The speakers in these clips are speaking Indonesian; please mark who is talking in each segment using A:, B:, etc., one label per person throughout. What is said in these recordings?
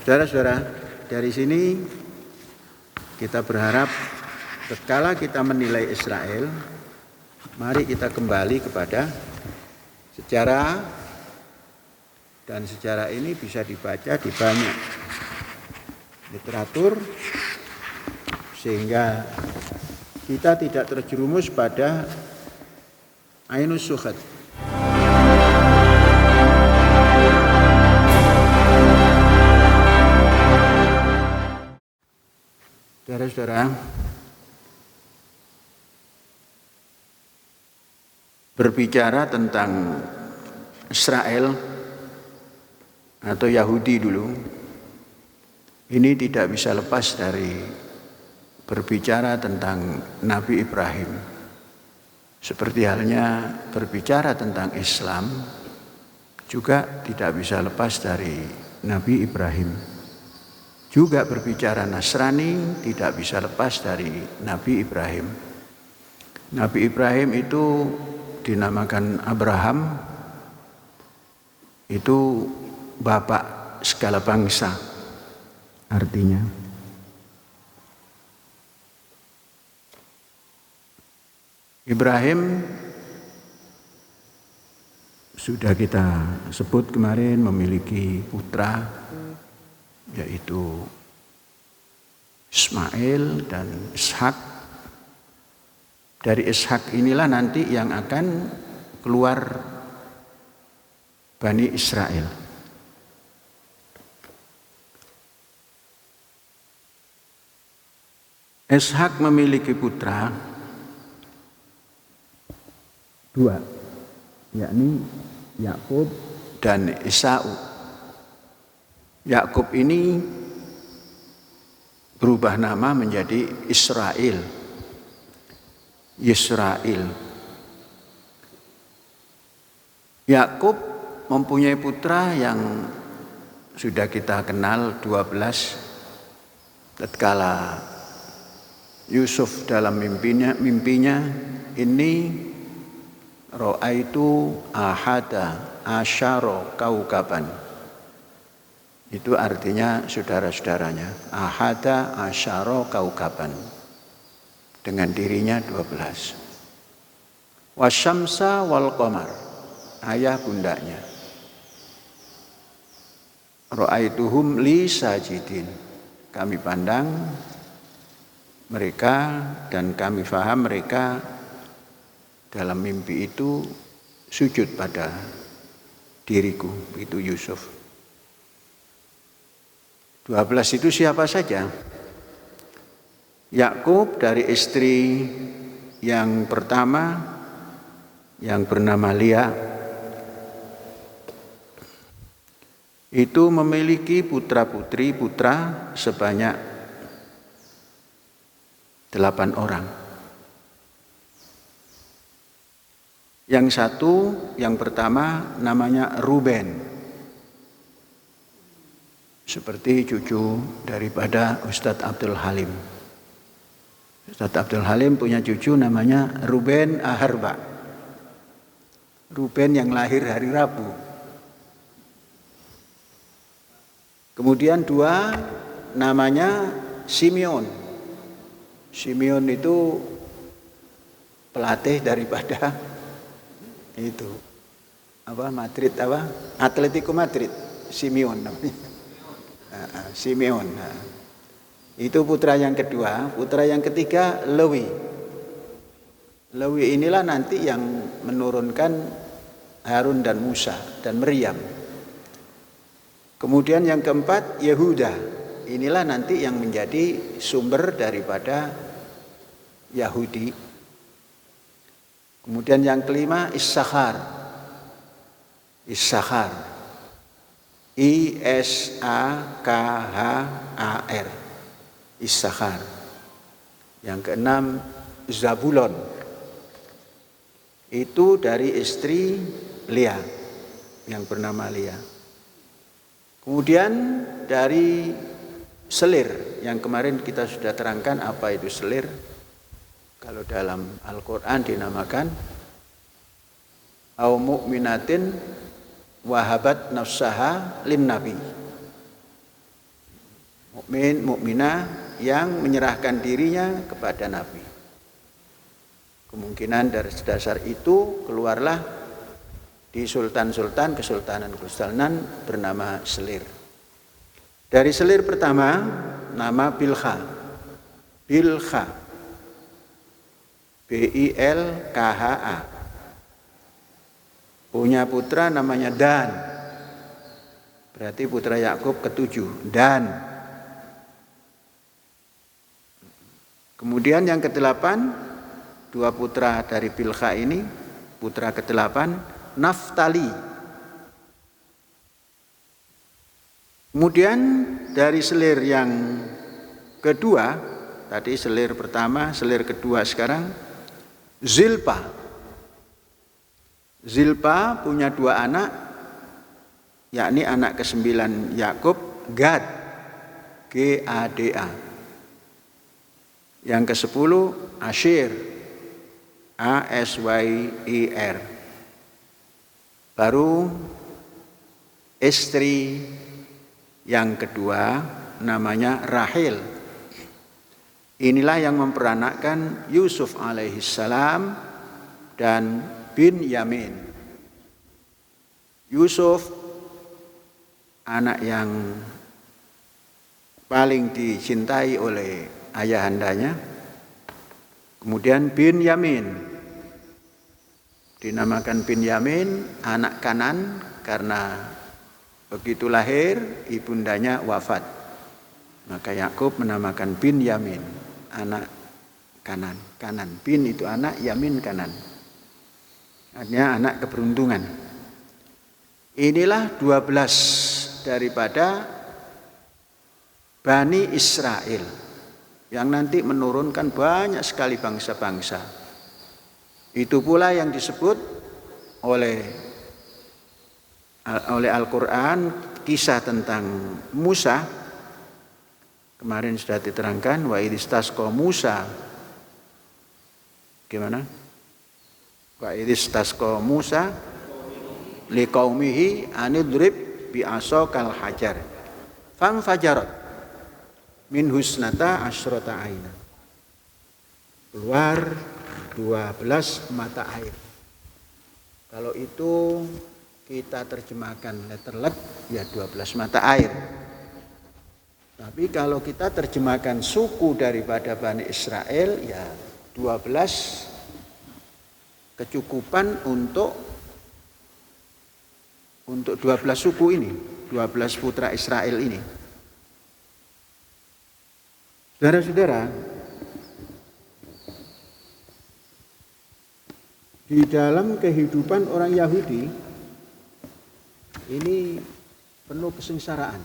A: Saudara-saudara, dari sini kita berharap tatkala kita menilai Israel, mari kita kembali kepada sejarah, dan sejarah ini bisa dibaca di banyak literatur sehingga kita tidak terjerumus pada ainus syuhad. Saudara-saudara, berbicara tentang Israel atau Yahudi dulu, ini tidak bisa lepas dari berbicara tentang Nabi Ibrahim. Seperti halnya berbicara tentang Islam juga tidak bisa lepas dari Nabi Ibrahim. Juga berbicara Nasrani tidak bisa lepas dari Nabi Ibrahim. Nabi Ibrahim itu dinamakan Abraham, itu bapak segala bangsa artinya. Ibrahim sudah kita sebut kemarin memiliki putra, yaitu Ismail dan Ishak. Dari Ishak inilah nanti yang akan keluar Bani Israel. Ishak memiliki putra dua, yakni Yakub dan Esau. Yakub ini berubah nama menjadi Israel. Yakub mempunyai putra yang sudah kita kenal 12. Tatkala Yusuf dalam mimpinya ini ra'aitu ahada asyara kaukaban. Itu artinya saudara-saudaranya, ahada asyara kaukaban, dengan dirinya 12. Wasyamsa wal qamar, ayah bundanya. Ra'aituhum li sajidin, kami pandang mereka dan kami faham mereka dalam mimpi itu sujud pada diriku, itu Yusuf. 12 itu siapa saja? Yakub dari istri yang pertama yang bernama Lia itu memiliki putra sebanyak 8 orang. Yang satu, yang pertama namanya Ruben, seperti cucu daripada Ustadz Abdul Halim. Ustadz Abdul Halim punya cucu namanya Ruben Aharba. Ruben yang lahir hari Rabu. Kemudian 2 namanya Simeon. Simeon itu pelatih daripada itu Madrid, Atletico Madrid. Simeon namanya. Simeon. Itu putra yang kedua. Putra yang ketiga Lewi. Lewi inilah nanti yang menurunkan Harun dan Musa dan Maryam. Kemudian yang keempat Yehuda. Inilah nanti yang menjadi sumber daripada Yahudi. Kemudian yang kelima Issakhar. Issakhar. Issakhar. Yang keenam Zabulon. Itu dari istri Lia yang bernama Lia. Kemudian dari selir yang kemarin kita sudah terangkan apa itu selir. Kalau dalam Al-Quran dinamakan au mu'minatin wahabat nafsaha lin nabi. mukminah yang menyerahkan dirinya kepada Nabi. Kemungkinan dari dasar itu keluarlah di kesultanan bernama Selir. Dari Selir pertama nama Bilkha. Bilkha. Bilkha. Punya putra namanya Dan. Berarti putra Yakub ketujuh, Dan. Kemudian yang kedelapan, dua putra dari Bilkha ini, putra kedelapan, Naftali. Kemudian dari Selir yang kedua, tadi Selir pertama, Selir kedua sekarang, Zilpa. Zilpa punya dua anak, yakni anak ke-9 Yakub, Gad, G-A-D-A. Yang ke-10 Asyir, A-S-Y-I-R. Baru istri yang kedua namanya Rahil. Inilah yang memperanakkan Yusuf alaihissalam dan Binyamin. Yusuf anak yang paling dicintai oleh ayahandanya. Kemudian Binyamin dinamakan Binyamin, anak kanan, karena begitu lahir ibundanya wafat. Maka Yakub menamakan Binyamin, anak kanan. Kanan, Bin itu anak, Yamin kanan. Artinya anak keberuntungan. Inilah 12 daripada Bani Israel yang nanti menurunkan banyak sekali bangsa-bangsa. Itu pula yang disebut oleh Al-Quran kisah tentang Musa. Kemarin sudah diterangkan wa idistasqa Musa. Gimana? Wa idistasqa Musa liqaumihi anidrib bi'asokal hajar famfajarat min husnata asyrata aina. Keluar 12 mata air. Kalau itu kita terjemahkan letterlet ya 12 mata air. Tapi kalau kita terjemahkan suku daripada Bani Israel ya 12 kecukupan untuk 12 suku ini, 12 putra Israel ini. Saudara-saudara, di dalam kehidupan orang Yahudi ini penuh kesengsaraan.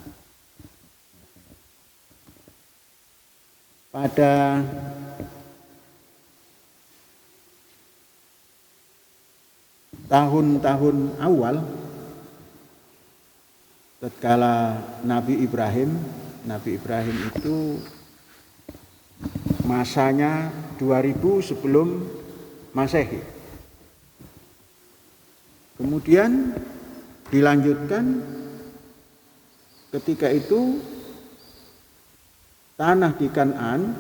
A: Pada tahun-tahun awal tatkala Nabi Ibrahim itu masanya 2000 sebelum Masehi. Kemudian dilanjutkan ketika itu tanah di Kan'an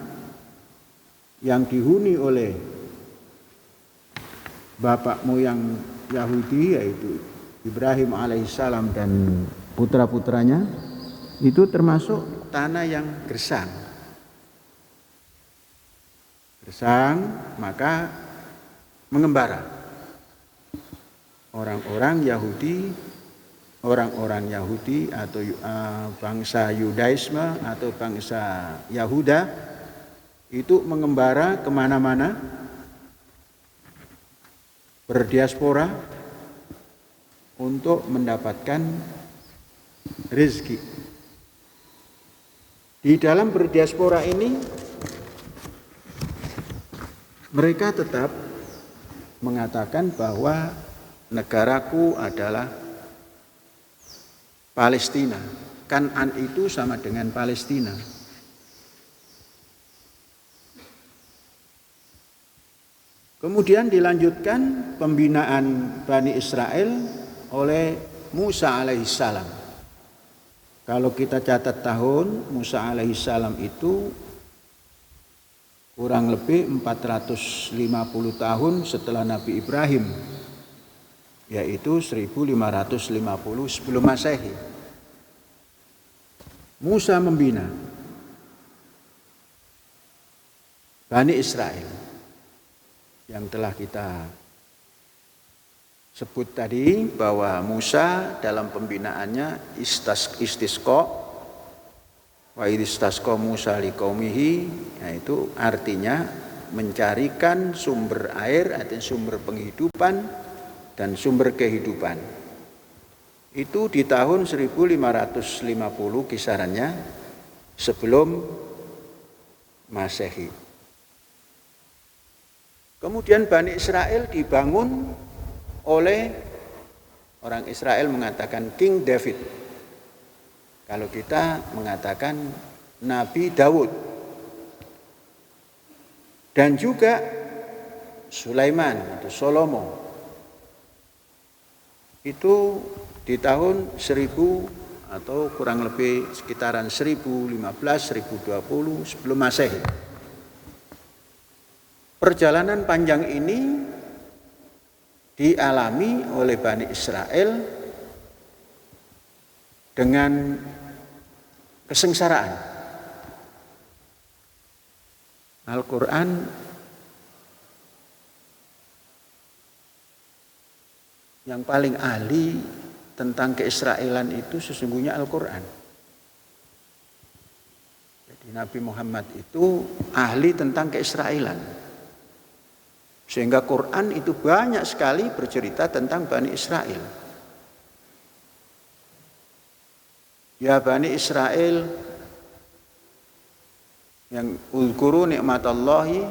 A: yang dihuni oleh bapak moyang Yahudi yaitu Ibrahim alaihissalam dan putra-putranya itu termasuk tanah yang gersang. Gersang maka mengembara. Orang-orang Yahudi atau bangsa Yudaisme atau bangsa Yahuda itu mengembara kemana-mana, berdiaspora untuk mendapatkan rezeki. Di dalam berdiaspora ini mereka tetap mengatakan bahwa negaraku adalah Palestina. Kan'an itu sama dengan Palestina. Kemudian dilanjutkan pembinaan Bani Israel oleh Musa alaihissalam. Kalau kita catat tahun, Musa alaihissalam itu kurang lebih 450 tahun setelah Nabi Ibrahim, yaitu 1550 sebelum Masehi. Musa membina Bani Israel yang telah kita sebut tadi, bahwa Musa dalam pembinaannya istisqa wa istasqa Musa liqaumihi, yaitu artinya mencarikan sumber air, artinya sumber penghidupan dan sumber kehidupan. Itu di tahun 1550 kisarannya sebelum Masehi. Kemudian Bani Israel dibangun oleh, orang Israel mengatakan King David. Kalau kita mengatakan Nabi Daud. Dan juga Sulaiman atau Salomo. Itu di tahun 1000 atau kurang lebih sekitaran 1015-1020 sebelum Masehi. Perjalanan panjang ini dialami oleh Bani Israel dengan kesengsaraan. Al-Quran yang paling ahli tentang keisraelan itu sesungguhnya Al-Quran. Jadi Nabi Muhammad itu ahli tentang keisraelan. Sehingga Quran itu banyak sekali bercerita tentang Bani Israel. Ya Bani Israel yang uzkuru nikmatallahi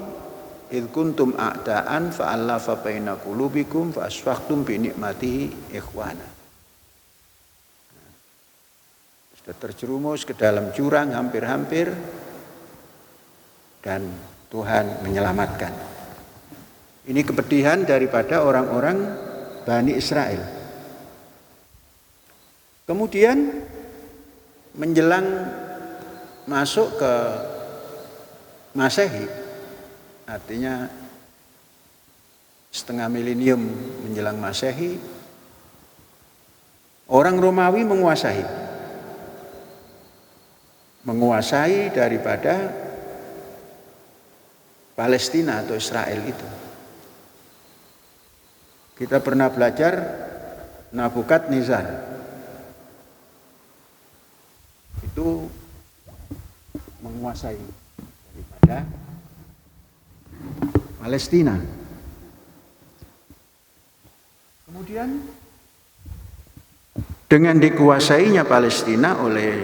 A: id kuntum a'daan fa'allafa baina qulubikum fa asfaqtum bi nikmatihi ikhwana. Sudah terjerumus ke dalam jurang hampir-hampir dan Tuhan menyelamatkan. Ini kepedihan daripada orang-orang Bani Israel. Kemudian menjelang masuk ke Masehi, artinya setengah milenium menjelang Masehi, orang Romawi menguasai daripada Palestina atau Israel itu. Kita pernah belajar Nabukadnezar. Itu menguasai daripada Palestina. Kemudian dengan dikuasainya Palestina oleh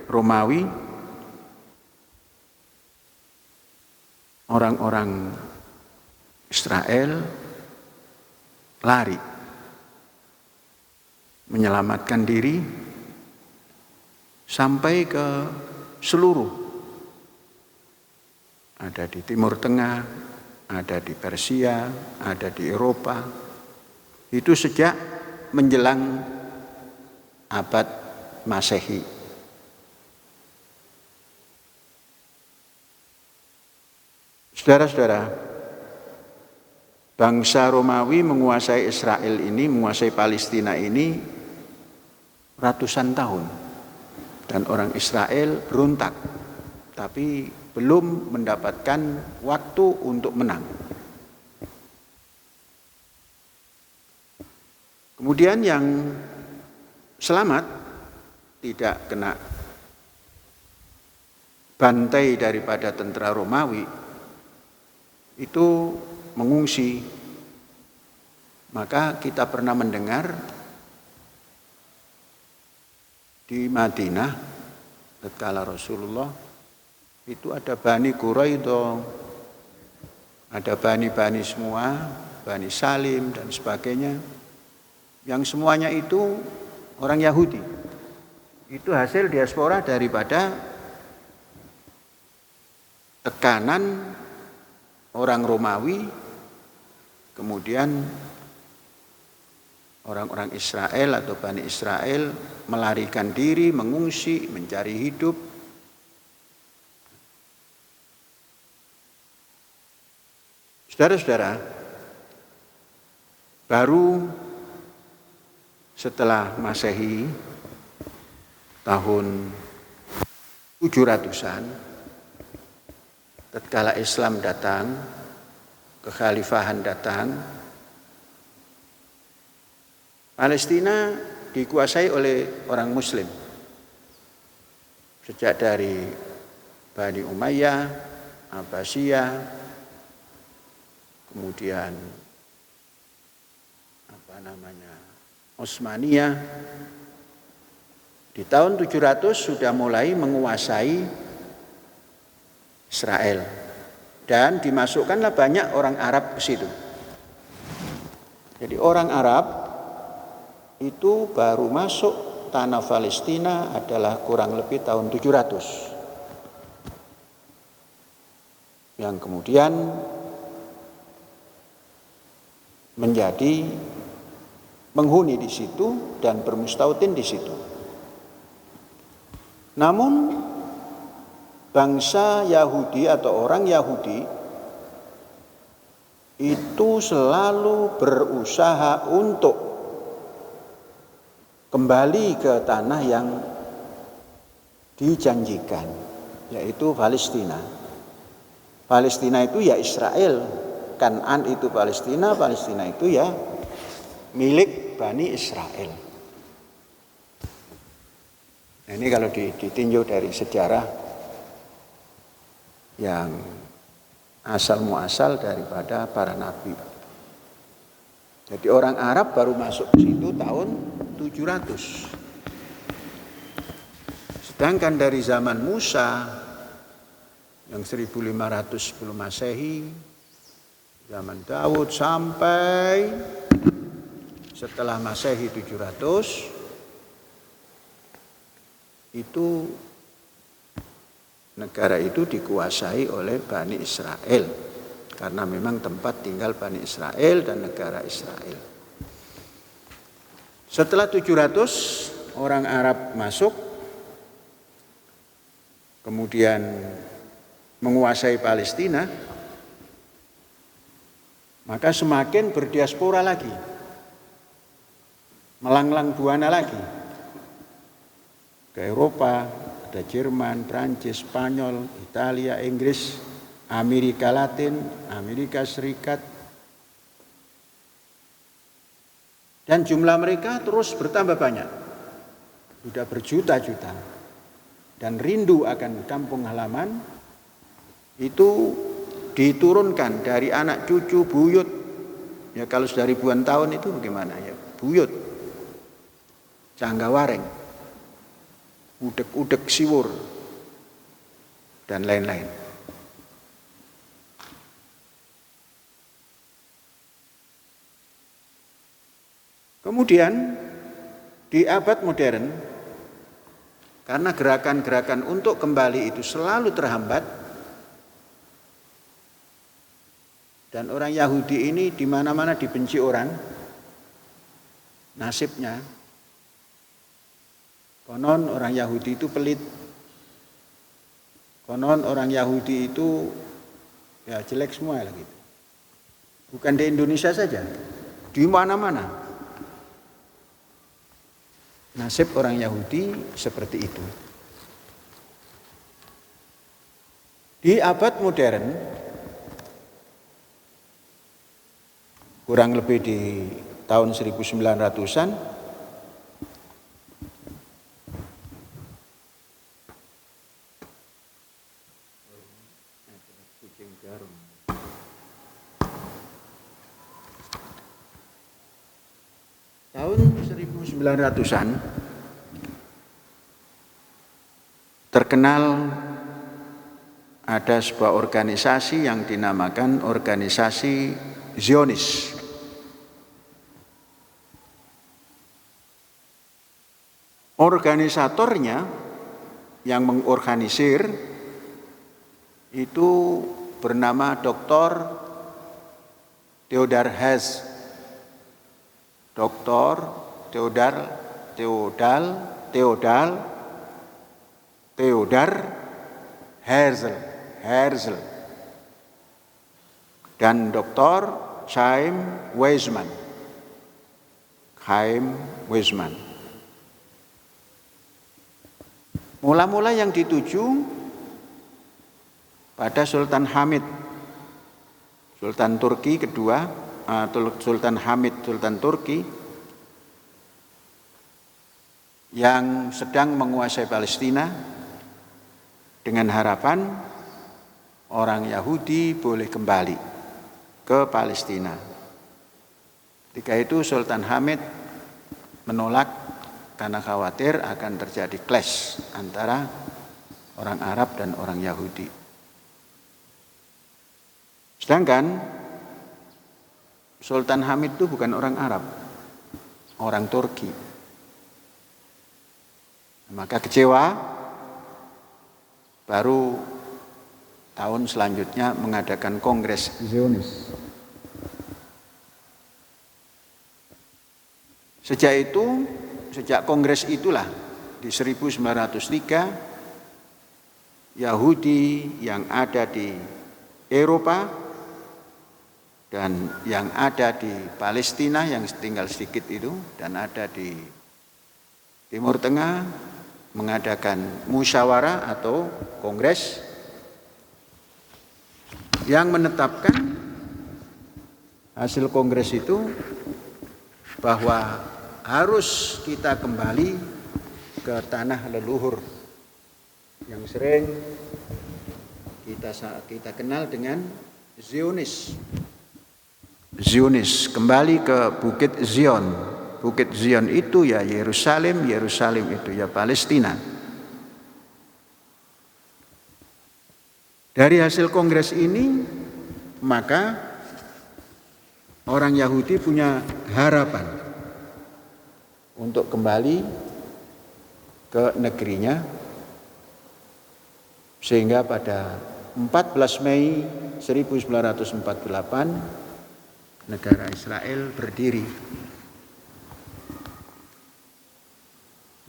A: Romawi, orang-orang Israel lari, menyelamatkan diri sampai ke seluruh. Ada di Timur Tengah, ada di Persia, ada di Eropa. Itu sejak menjelang abad Masehi. Saudara-saudara, bangsa Romawi menguasai Israel ini, menguasai Palestina ini ratusan tahun. Dan orang Israel berontak, tapi belum mendapatkan waktu untuk menang. Kemudian yang selamat tidak kena bantai daripada tentara Romawi itu mengungsi. Maka kita pernah mendengar di Madinah tatkala Rasulullah itu ada Bani Quraidah, ada Bani semua, Bani Salim dan sebagainya, yang semuanya itu orang Yahudi. Itu hasil diaspora daripada tekanan orang Romawi, kemudian orang-orang Israel atau Bani Israel melarikan diri, mengungsi, mencari hidup. Saudara-saudara, baru setelah Masehi tahun 700-an, tatkala Islam datang, kekhalifahan datang, Palestina dikuasai oleh orang Muslim. Sejak dari Bani Umayyah, Abbasiyah, kemudian Utsmaniyah. Di tahun 700 sudah mulai menguasai Israel dan dimasukkanlah banyak orang Arab ke situ. Jadi orang Arab itu baru masuk tanah Palestina adalah kurang lebih tahun 700. Yang kemudian menjadi penghuni di situ dan bermustautin di situ. Namun bangsa Yahudi atau orang Yahudi itu selalu berusaha untuk kembali ke tanah yang dijanjikan, yaitu Palestina. Palestina itu ya Israel, Kan'an itu Palestina, Palestina itu ya milik Bani Israel. Nah, ini kalau ditinjau dari sejarah yang asal muasal daripada para nabi. Jadi orang Arab baru masuk ke situ tahun 700. Sedangkan dari zaman Musa yang 1500 sebelum Masehi, zaman Daud sampai setelah Masehi 700, itu negara itu dikuasai oleh Bani Israel karena memang tempat tinggal Bani Israel dan negara Israel. Setelah 700 orang Arab masuk, kemudian menguasai Palestina, maka semakin berdiaspora lagi, melanglang buana lagi ke Eropa, ada Jerman, Prancis, Spanyol, Italia, Inggris, Amerika Latin, Amerika Serikat. Dan jumlah mereka terus bertambah banyak. Sudah berjuta-juta. Dan rindu akan kampung halaman itu diturunkan dari anak cucu buyut. Ya kalau sudah ribuan tahun itu bagaimana ya? Buyut. Canggawareng. Udek-udek siwur dan lain-lain. Kemudian di abad modern, karena gerakan-gerakan untuk kembali itu selalu terhambat, dan orang Yahudi ini di mana-mana dibenci orang, nasibnya konon orang Yahudi itu pelit. Konon orang Yahudi itu ya jelek semua lah gitu. Bukan di Indonesia saja, di mana-mana. Nasib orang Yahudi seperti itu. Di abad modern, kurang lebih di tahun 1900-an, tahun 1900-an terkenal ada sebuah organisasi yang dinamakan organisasi Zionis. Organisatornya yang mengorganisir itu bernama Dr. Theodor Herzl. Dr. Theodor Herzl dan Dr. Chaim Weizmann. Mula-mula yang dituju pada Sultan Hamid, Sultan Turki kedua, Sultan Hamid, Sultan Turki yang sedang menguasai Palestina dengan harapan orang Yahudi boleh kembali ke Palestina. Ketika itu Sultan Hamid menolak karena khawatir akan terjadi clash antara orang Arab dan orang Yahudi. Sedangkan Sultan Hamid itu bukan orang Arab, orang Turki. Maka kecewa, baru tahun selanjutnya mengadakan Kongres Zionis. Sejak kongres itulah di 1903 Yahudi yang ada di Eropa dan yang ada di Palestina yang tinggal sedikit itu dan ada di Timur Tengah mengadakan musyawarah atau kongres yang menetapkan hasil kongres itu bahwa harus kita kembali ke tanah leluhur yang sering kita kenal dengan Zionis, kembali ke Bukit Zion. Bukit Zion itu ya Yerusalem itu ya Palestina. Dari hasil kongres ini, maka orang Yahudi punya harapan untuk kembali ke negerinya, sehingga pada 14 Mei 1948 negara Israel berdiri.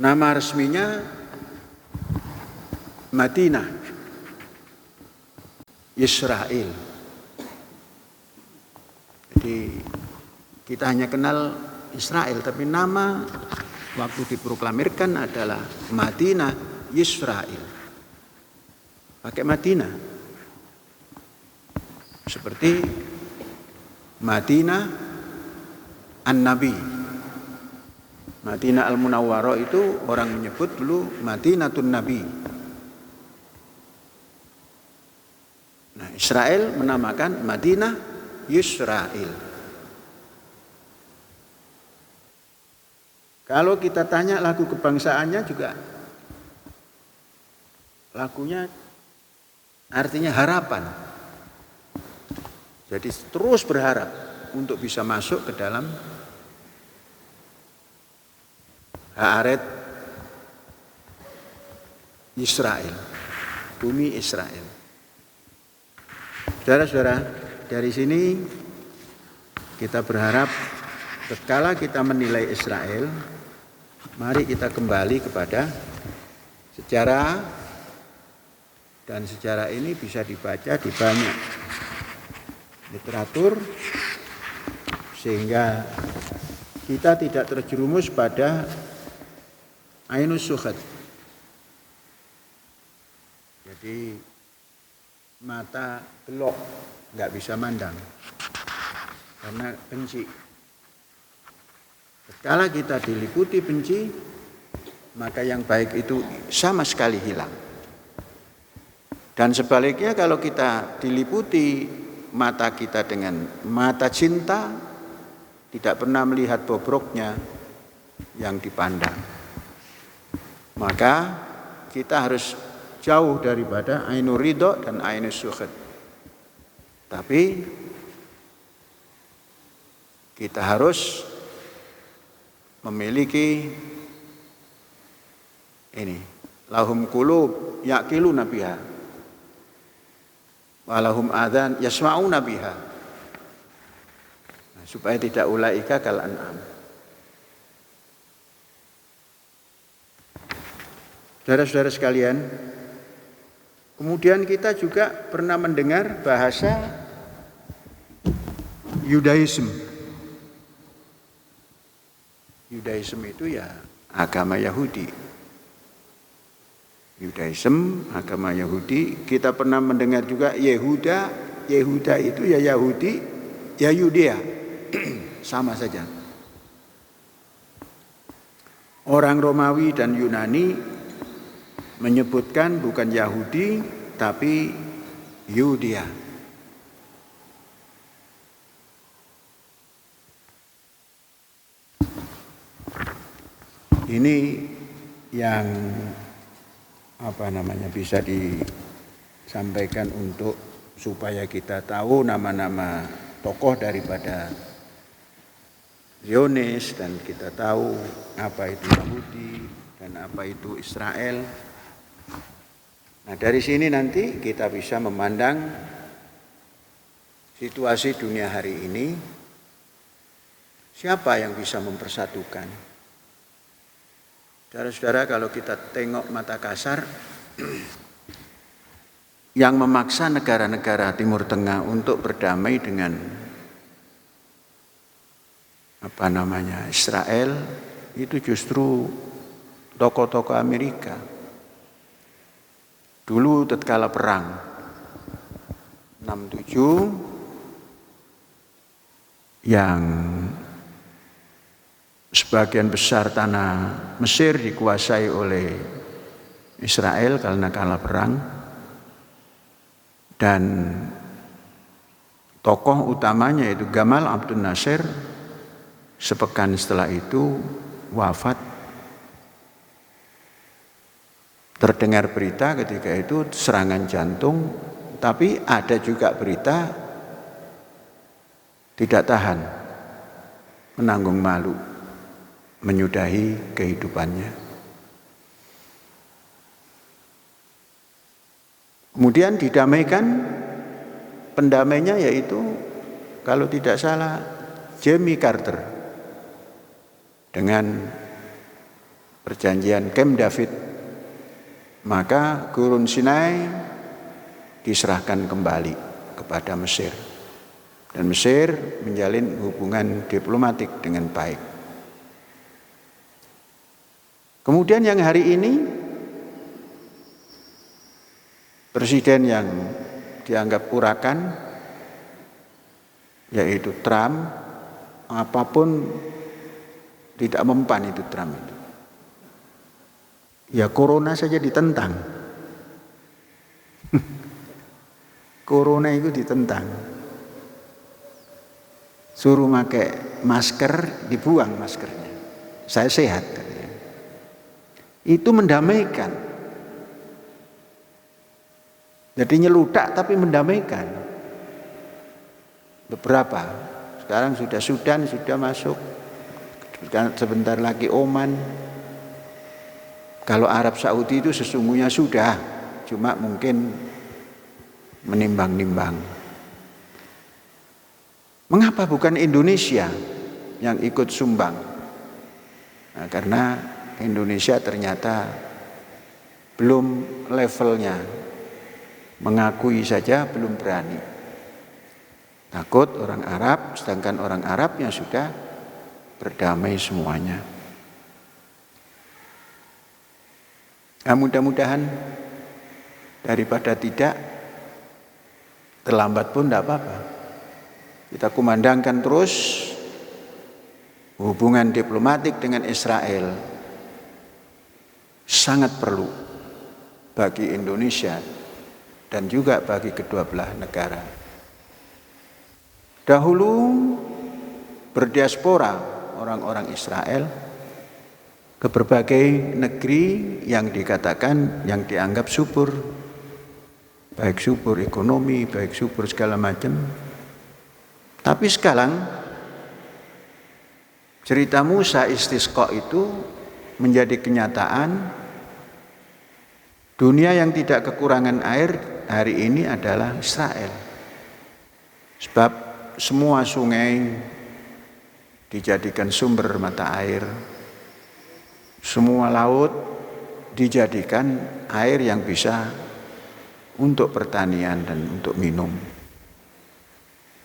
A: Nama resminya Madinah Israel. Jadi kita hanya kenal Israel, tapi nama waktu diproklamirkan adalah Madinah Israel. Pakai Madinah. Seperti Madinah An-Nabi. Madinah Al-Munawwarah itu orang menyebut dulu Madinatun Nabi. Nah, Israel menamakan Madinah Yisrael. Kalau kita tanya lagu kebangsaannya juga, lagunya artinya harapan. Jadi terus berharap untuk bisa masuk ke dalam Haaret Israel, bumi Israel. Saudara-saudara, dari sini kita berharap tatkala kita menilai Israel, mari kita kembali kepada sejarah, dan sejarah ini bisa dibaca di banyak literatur sehingga kita tidak terjerumus pada ainus syuhad. Jadi mata gelok, nggak bisa mandang karena benci. Kalau kita diliputi benci, maka yang baik itu sama sekali hilang. Dan sebaliknya kalau kita diliputi mata kita dengan mata cinta, tidak pernah melihat bobroknya yang dipandang, maka kita harus jauh daripada ainur ridho dan ainus syuhud. Tapi kita harus memiliki ini, lahum qulub yaqiluna biha wa lahum adzan yasma'una biha. Nah, supaya tidak ulaika kal an'am. Saudara-saudara sekalian, kemudian kita juga pernah mendengar bahasa Yudaism. Yudaism itu ya agama Yahudi. Yudaism, agama Yahudi. Kita pernah mendengar juga Yehuda. Yehuda itu ya Yahudi, ya Yudea. Sama saja. Orang Romawi dan Yunani menyebutkan bukan Yahudi tapi Yudea. Ini yang bisa disampaikan untuk supaya kita tahu nama-nama tokoh daripada Zionis, dan kita tahu apa itu Yahudi dan apa itu Israel. Nah, dari sini nanti kita bisa memandang situasi dunia hari ini, siapa yang bisa mempersatukan. Saudara-saudara, kalau kita tengok mata kasar, yang memaksa negara-negara Timur Tengah untuk berdamai dengan Israel, itu justru tokoh-tokoh Amerika. Dulu tatkala perang 67, yang sebagian besar tanah Mesir dikuasai oleh Israel karena kalah perang, dan tokoh utamanya yaitu Gamal Abdel Nasser sepekan setelah itu wafat. Terdengar berita ketika itu serangan jantung, tapi ada juga berita tidak tahan, menanggung malu, menyudahi kehidupannya. Kemudian didamaikan, pendamainya yaitu kalau tidak salah Jimmy Carter dengan perjanjian Camp David. Maka Gurun Sinai diserahkan kembali kepada Mesir, dan Mesir menjalin hubungan diplomatik dengan baik. Kemudian yang hari ini presiden yang dianggap urakan yaitu Trump, apapun tidak mempan itu Trump itu. Ya corona saja ditentang. Corona itu ditentang. Suruh pakai masker, dibuang maskernya. Saya sehat katanya. Itu mendamaikan. Jadi nyeludak tapi mendamaikan. Beberapa. Sekarang sudah Sudan sudah masuk. Sebentar lagi Oman. Kalau Arab Saudi itu sesungguhnya sudah, cuma mungkin menimbang-nimbang. Mengapa bukan Indonesia yang ikut sumbang? Nah, karena Indonesia ternyata belum levelnya, mengakui saja belum berani. Takut orang Arab, sedangkan orang Arabnya sudah berdamai semuanya. Nah, mudah-mudahan daripada tidak, terlambat pun tidak apa-apa. Kita kumandangkan terus hubungan diplomatik dengan Israel sangat perlu bagi Indonesia dan juga bagi kedua belah negara. Dahulu berdiaspora orang-orang Israel ke berbagai negeri yang dikatakan, yang dianggap subur, baik subur ekonomi, baik subur segala macam. Tapi sekarang cerita Musa istisqa itu menjadi kenyataan. Dunia yang tidak kekurangan air hari ini adalah Israel. Sebab semua sungai dijadikan sumber mata air. Semua laut dijadikan air yang bisa untuk pertanian dan untuk minum.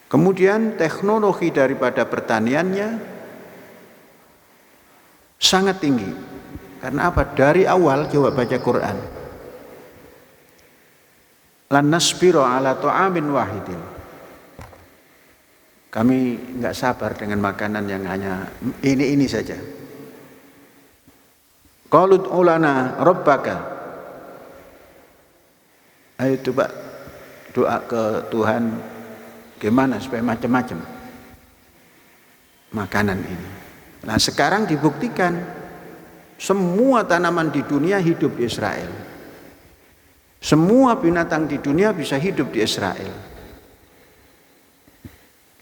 A: Kemudian teknologi daripada pertaniannya sangat tinggi. Karena apa? Dari awal coba baca Quran. Lan nasbiru ala ta'amin wahidin. Kami enggak sabar dengan makanan yang hanya ini saja. Qalut ulana rabbaka. Ayo coba doa ke Tuhan gimana supaya macam-macam makanan ini. Nah, sekarang dibuktikan semua tanaman di dunia hidup di Israel. Semua binatang di dunia bisa hidup di Israel.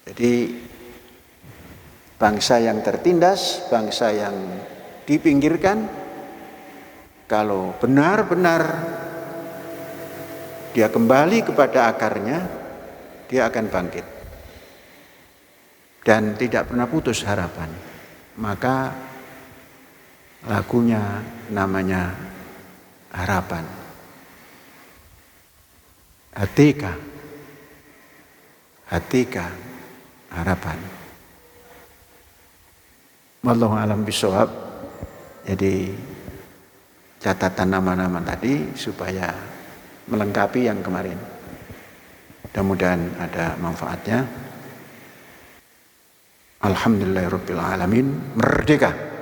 A: Jadi bangsa yang tertindas, bangsa yang dipinggirkan, kalau benar-benar dia kembali kepada akarnya, dia akan bangkit. Dan tidak pernah putus harapan. Maka lagunya namanya Harapan. Hatika, harapan. Wallahu a'lam bishawab. Jadi catatan nama-nama tadi supaya melengkapi yang kemarin. Mudah-mudahan ada manfaatnya. Alhamdulillahirabbil alamin. Merdeka.